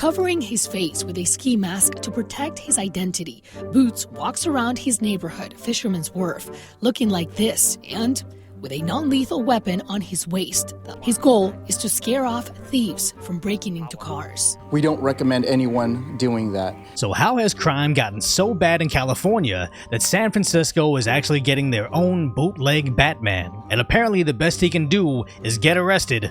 Covering his face with a ski mask to protect his identity, Boots walks around his neighborhood, Fisherman's Wharf, looking like this and with a non-lethal weapon on his waist. His goal is to scare off thieves from breaking into cars. We don't recommend anyone doing that. So how has crime gotten so bad in California that San Francisco is actually getting their own bootleg Batman? And apparently the best he can do is get arrested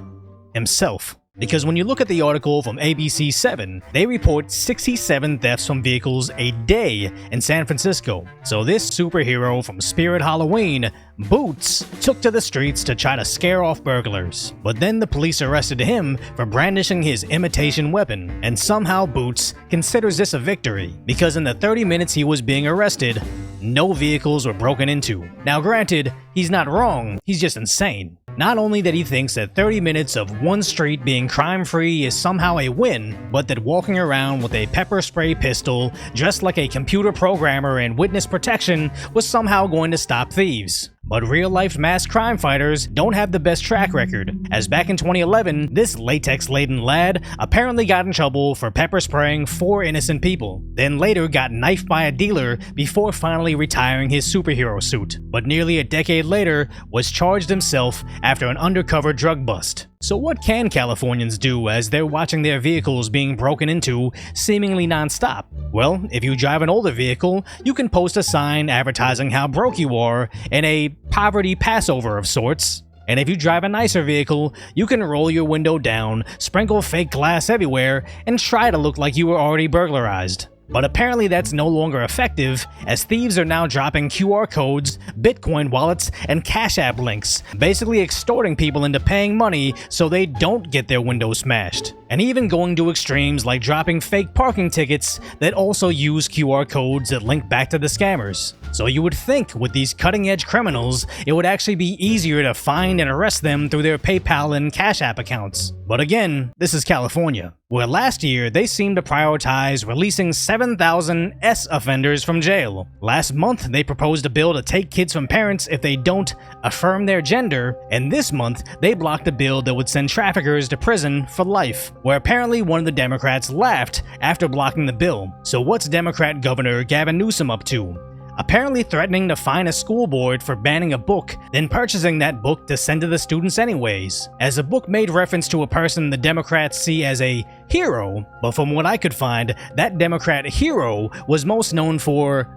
himself. Because when you look at the article from ABC7, they report 67 thefts from vehicles a day in San Francisco. So this superhero from Spirit Halloween, Boots, took to the streets to try to scare off burglars. But then the police arrested him for brandishing his imitation weapon. And somehow Boots considers this a victory, because in the 30 minutes he was being arrested, no vehicles were broken into. Now granted, he's not wrong, he's just insane. Not only that he thinks that 30 minutes of one street being crime-free is somehow a win, but that walking around with a pepper spray pistol, dressed like a computer programmer in witness protection, was somehow going to stop thieves. But real-life mass crime fighters don't have the best track record, as back in 2011, this latex-laden lad apparently got in trouble for pepper spraying 4 innocent people, then later got knifed by a dealer before finally retiring his superhero suit, but nearly a decade later was charged himself after an undercover drug bust. So what can Californians do as they're watching their vehicles being broken into seemingly non-stop? Well, if you drive an older vehicle, you can post a sign advertising how broke you are in a poverty Passover of sorts. And if you drive a nicer vehicle, you can roll your window down, sprinkle fake glass everywhere, and try to look like you were already burglarized. But apparently that's no longer effective, as thieves are now dropping QR codes, Bitcoin wallets, and Cash App links, basically extorting people into paying money so they don't get their windows smashed. And even going to extremes like dropping fake parking tickets that also use QR codes that link back to the scammers. So you would think with these cutting-edge criminals, it would actually be easier to find and arrest them through their PayPal and Cash App accounts. But again, this is California, where last year they seemed to prioritize releasing 7,000 S offenders from jail. Last month they proposed a bill to take kids from parents if they don't affirm their gender, and this month they blocked a bill that would send traffickers to prison for life, where apparently one of the Democrats laughed after blocking the bill. So what's Democrat Governor Gavin Newsom up to? Apparently threatening to fine a school board for banning a book, then purchasing that book to send to the students anyways, as the book made reference to a person the Democrats see as a hero, but from what I could find, that Democrat hero was most known for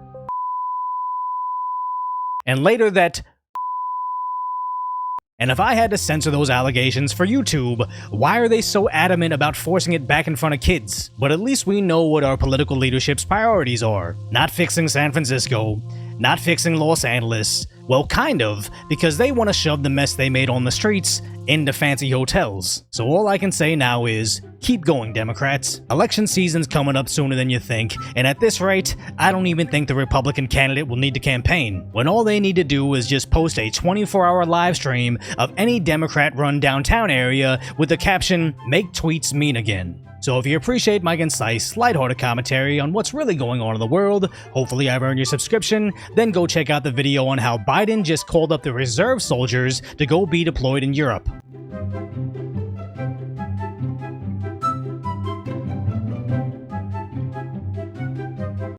and later that. And if I had to censor those allegations for YouTube, why are they so adamant about forcing it back in front of kids? But at least we know what our political leadership's priorities are. Not fixing San Francisco, not fixing Los Angeles. Well, kind of, because they want to shove the mess they made on the streets into fancy hotels. So all I can say now is, keep going, Democrats. Election season's coming up sooner than you think, and at this rate, I don't even think the Republican candidate will need to campaign, when all they need to do is just post a 24-hour live stream of any Democrat-run downtown area with the caption, "Make tweets mean again." So if you appreciate my concise, lighthearted commentary on what's really going on in the world, hopefully I've earned your subscription, then go check out the video on how Biden just called up the reserve soldiers to go be deployed in Europe.